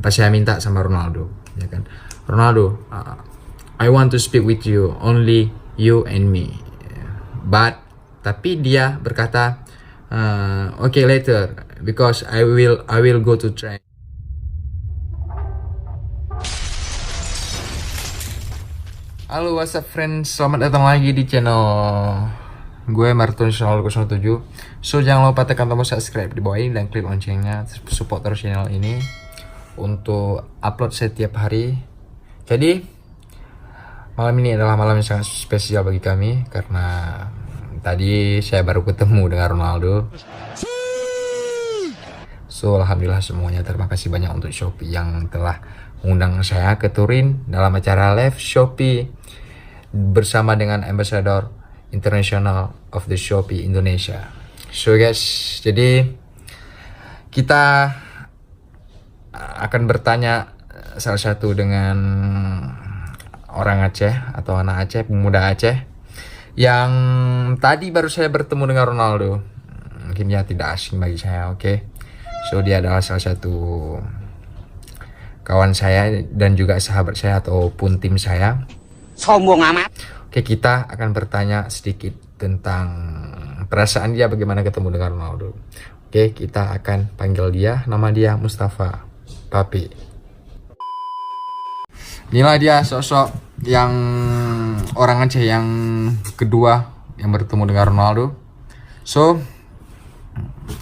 Pas saya minta sama Ronaldo, ya kan, Ronaldo, I want to speak with you, only you and me. Tapi dia berkata, okay later, because I will go to train. Halo, what's up friends, selamat datang lagi di channel gue Marton 007. So jangan lupa tekan tombol subscribe di bawah ini dan klik loncengnya, support terus channel ini untuk upload setiap hari. Jadi malam ini adalah malam yang sangat spesial bagi kami karena tadi saya baru ketemu dengan Ronaldo. So alhamdulillah semuanya, terima kasih banyak untuk Shopee yang telah mengundang saya ke Turin dalam acara live Shopee bersama dengan Ambassador International of the Shopee Indonesia. So guys, jadi kita akan bertanya salah satu dengan orang Aceh atau anak Aceh, pemuda Aceh yang tadi baru saya bertemu dengan Ronaldo. Mungkin dia tidak asing bagi saya, oke? So dia adalah salah satu kawan saya dan juga sahabat saya ataupun tim saya. Sombong amat. Oke, kita akan bertanya sedikit tentang perasaan dia bagaimana ketemu dengan Ronaldo. Oke, kita akan panggil dia. Nama dia Mustafa Papi. Inilah dia sosok yang orang Aceh yang kedua yang bertemu dengan Ronaldo. So,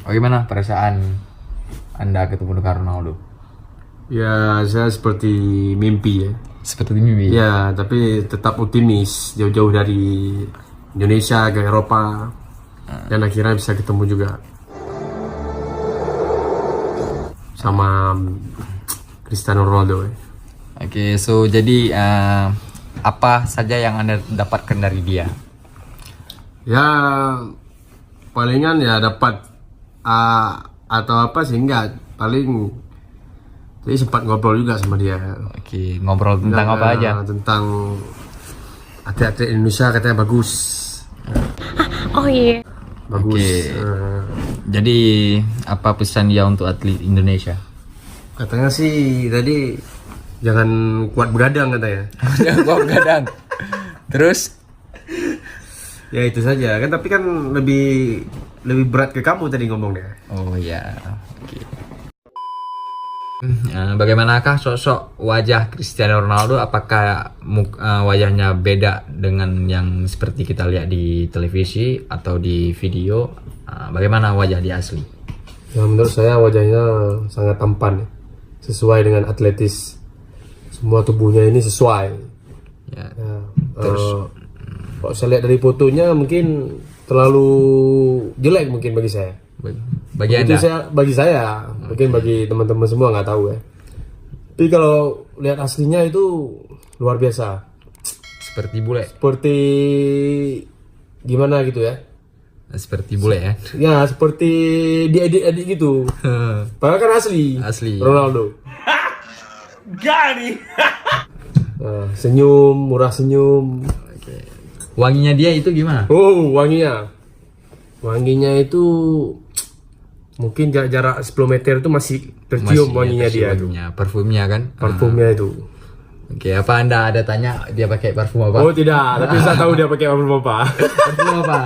bagaimana perasaan Anda ketemu dengan Ronaldo? Ya, saya seperti mimpi ya. Seperti mimpi? Ya, tapi tetap optimis. Jauh-jauh dari Indonesia ke Eropa. Dan akhirnya bisa ketemu juga sama Cristiano Ronaldo. Oke, so jadi apa saja yang Anda dapatkan dari dia? Ya, palingan ya dapat atau apa sih, enggak. Paling jadi sempat ngobrol juga sama dia. Oke, ngobrol tentang apa aja? Tentang atlet-atlet Indonesia, katanya bagus. Oh iya. Bagus. Oke. Jadi apa pesan dia untuk atlet Indonesia? Katanya sih tadi jangan kuat begadang katanya. Jangan kuat begadang. Terus? Ya itu saja kan, tapi kan lebih berat ke kamu tadi ngomongnya. Oh ya. Oke. Bagaimanakah sosok wajah Cristiano Ronaldo? Apakah wajahnya beda dengan yang seperti kita lihat di televisi atau di video? Bagaimana wajah dia asli? Ya, menurut saya wajahnya sangat tampan, sesuai dengan atletis. Semua tubuhnya ini sesuai. Ya. Terus kalau saya lihat dari fotonya mungkin terlalu jelek mungkin bagi saya. Bagi Anda? Bagi saya, mungkin bagi teman-teman semua nggak tahu ya. Tapi kalau lihat aslinya itu luar biasa. Seperti bule? Seperti gimana gitu ya? Seperti bule ya? Ya, seperti diedit-edit gitu. Padahal kan asli. Asli. Ronaldo. Gak nih. Senyum, murah senyum. Oke. Wanginya dia itu gimana? Oh, wanginya. Wanginya itu mungkin jarak 10 meter itu masih tercium wanginya dia. Parfumnya kan? Parfumnya itu. Oke, apa Anda ada tanya dia pakai parfum apa? Oh tidak, tapi saya tahu dia pakai parfum apa. Parfum apa?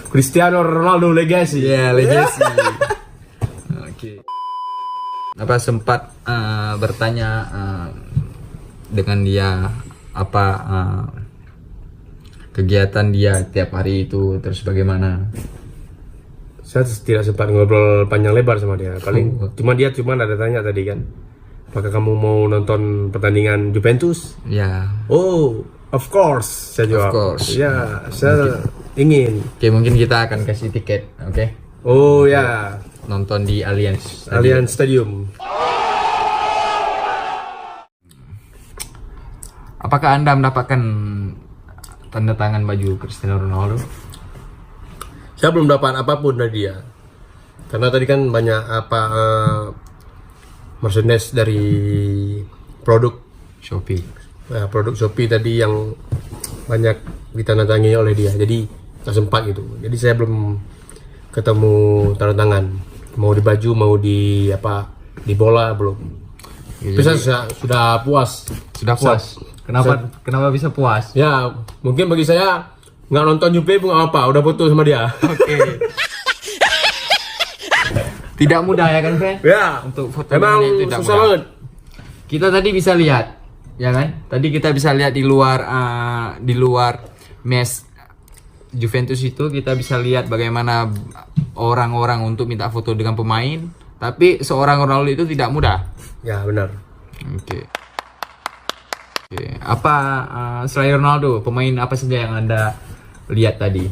Cristiano Ronaldo Legacy. Ya, Legacy. Oke. Apa sempat bertanya dengan dia apa kegiatan dia tiap hari itu, terus bagaimana? Saya tidak sempat ngobrol panjang lebar sama dia. Paling cuma ada tanya tadi kan, apakah kamu mau nonton pertandingan Juventus? Ya. Oh, of course, saya jawab. Of course. Ya, saya ingin. Oke, mungkin kita akan kasih tiket, oke? Oh ya, Nonton di Allianz Stadium. Apakah Anda mendapatkan tanda tangan baju Cristiano Ronaldo? Saya belum dapat apapun dari dia. Karena tadi kan banyak merchandise dari produk Shopee. produk Shopee tadi yang banyak ditandatangani oleh dia. Jadi tak sempat gitu. Jadi saya belum ketemu tanda tangan. mau di baju, mau di apa, di bola belum. Tapi saya sudah puas. Sudah puas. Kenapa bisa puas? Ya, mungkin bagi saya nggak nonton Jupe pun nggak apa, udah foto sama dia. Oke. Tidak mudah ya kan, friend? Ya, Untuk foto emang dengan itu tidak susah mudah. banget. Kita tadi bisa lihat, ya kan? Tadi kita bisa lihat di luar mes Juventus itu, kita bisa lihat bagaimana orang-orang untuk minta foto dengan pemain. Tapi seorang Ronaldo itu tidak mudah. Ya benar. Oke. Apa selain Ronaldo, pemain apa saja yang Anda lihat tadi?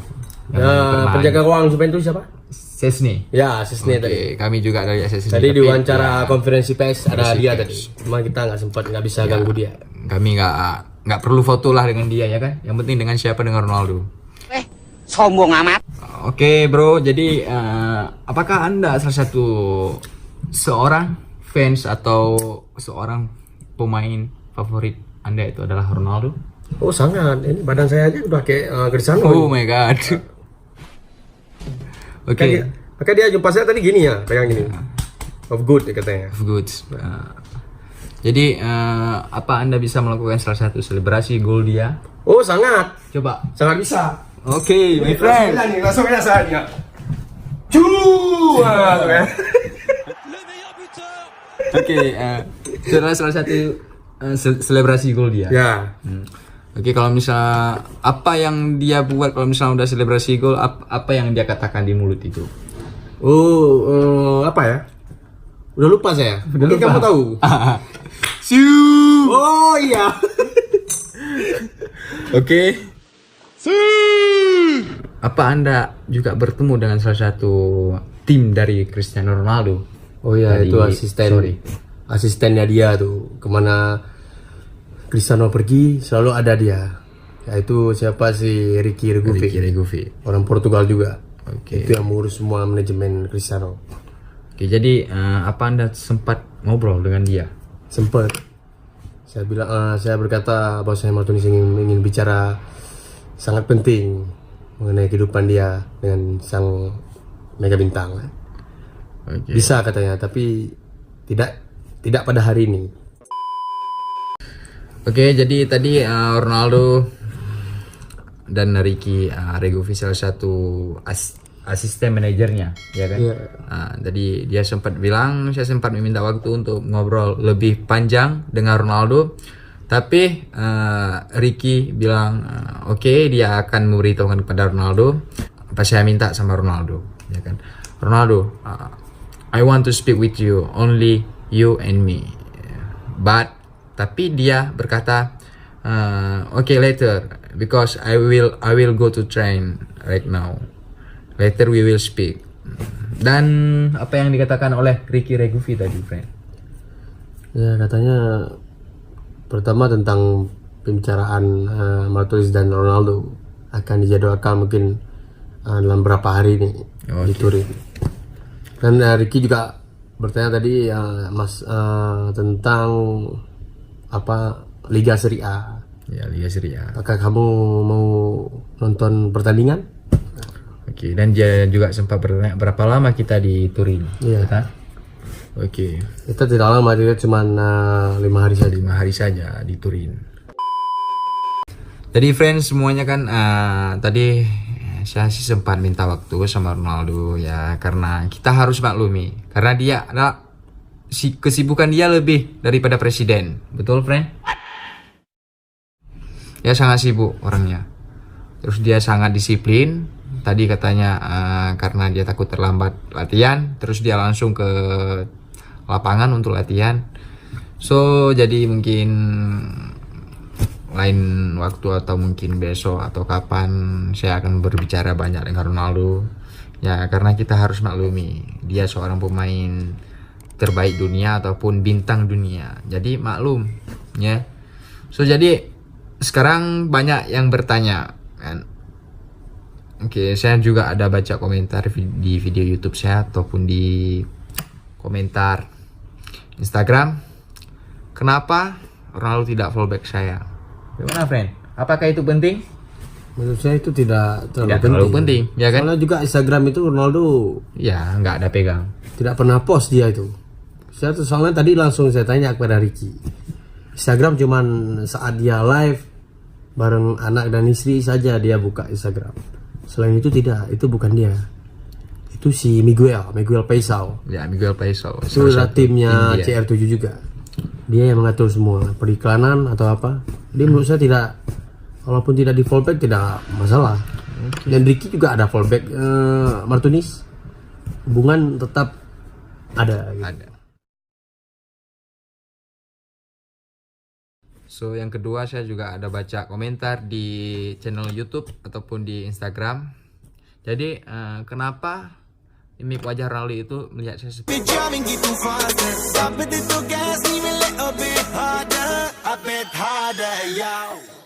Yang Ya, bermain? penjaga gawang Juventus siapa? Sesni. Ya, Sesne Oke, tadi. kami juga dari Sesni. Tadi di Tapi, wawancara ya, konferensi pers ada konferensi dia pers. tadi. Cuma kita nggak bisa ganggu dia. kami nggak perlu foto lah dengan dia ya kan. Yang penting dengan siapa, dengan Ronaldo. Sombong amat. Oke bro, jadi apakah Anda salah satu seorang fans atau seorang pemain favorit Anda itu adalah Ronaldo? Oh sangat. Ini badan saya aja udah kayak Cristiano. Oh my god. Oke. Maka dia jumpa saya tadi gini ya, pegang gini. Of good ya katanya. Good. Jadi apa Anda bisa melakukan salah satu selebrasi gol dia? Oh sangat, Coba. sangat bisa. Oke, my friend. Langsung aja saya. Oke, itulah salah satu selebrasi gol dia. Ya. Oke, kalau misal apa yang dia buat kalau misalnya udah selebrasi gol, apa yang dia katakan di mulut itu? Oh, apa ya? Udah lupa saya. Mungkin lupa. kamu tahu. Siu. Oh iya. Oke. Apa Anda juga bertemu dengan salah satu tim dari Cristiano Ronaldo? Oh iya, Dari- itu asisten. sorry. Asistennya dia tuh. Kemana Cristiano pergi selalu ada dia. Yaitu siapa sih, Ricky Ricky Regufe. Regufe. Orang Portugal juga. Oke. Itu yang mengurus semua manajemen Cristiano. Oke, jadi apa Anda sempat ngobrol dengan dia? Sempet. Saya bilang, saya berkata bahwa saya Martunis ingin bicara sangat penting mengenai kehidupan dia dengan sang mega bintang. Oke. Bisa katanya, tapi tidak pada hari ini. Oke, jadi tadi Ronaldo dan Ricky Regufe salah satu asisten manajernya, ya kan? Iya. Jadi dia sempat bilang, saya sempat meminta waktu untuk ngobrol lebih panjang dengan Ronaldo, tapi Ricky bilang oke, dia akan memberitahukan kepada Ronaldo apa saya minta sama Ronaldo, ya kan? Ronaldo, I want to speak with you, only you and me. But tapi dia berkata okay later because I will go to train right now. Later we will speak. Dan apa yang dikatakan oleh Ricky Regufe tadi, friend? Ya katanya pertama tentang pembicaraan Martunis dan Ronaldo akan dijadwalkan mungkin dalam beberapa hari ini di Turin. Dan Ricky juga bertanya tadi tentang apa Liga Serie A. Ya, Liga Serie A. Apakah kamu mau nonton pertandingan? Oke, dan dia juga sempat bertanya berapa lama kita di Turin. Iya. Betul? Oke, Kita tidak lama, dia cuma 5 hari saja. 5 hari saja di Turin. Jadi friends semuanya kan tadi saya sih sempat minta waktu sama Ronaldo ya, karena kita harus maklumi karena dia adalah kesibukan dia lebih daripada presiden, betul friend? Dia sangat sibuk orangnya, terus dia sangat disiplin. Tadi katanya karena dia takut terlambat latihan, terus dia langsung ke lapangan untuk latihan. So jadi mungkin lain waktu atau mungkin besok atau kapan saya akan berbicara banyak dengan Ronaldo ya, karena kita harus maklumi dia seorang pemain terbaik dunia ataupun bintang dunia, jadi maklum ya. So jadi sekarang banyak yang bertanya kan. Oke, saya juga ada baca komentar di video YouTube saya ataupun di komentar Instagram, kenapa Ronaldo tidak fallback saya? Gimana friend? Apakah itu penting? Menurut saya itu tidak Tidak terlalu penting, ya kan? Soalnya juga Instagram itu Ronaldo Ya, nggak ada pegang. tidak pernah post dia itu. Saya tuh soalnya tadi langsung saya tanya kepada Ricky. Instagram cuman saat dia live bareng anak dan istri saja dia buka Instagram. Selain itu tidak, itu bukan dia. Itu si Miguel Paisao. Ya, Miguel Paisao. Itu salah adalah satu timnya India. CR7 juga. Dia yang mengatur semua periklanan atau apa. Dia menurut saya tidak, walaupun tidak di fallback tidak masalah. Dan Ricky juga ada fallback. Martinez hubungan tetap ada gitu. Ada. So yang kedua, saya juga ada baca komentar di channel YouTube ataupun di Instagram. Jadi kenapa mimik wajah Ronaldo itu melihat saya seperti Jamming gitu faster, drop it to gas, even little bit harder, a bit harder, yo.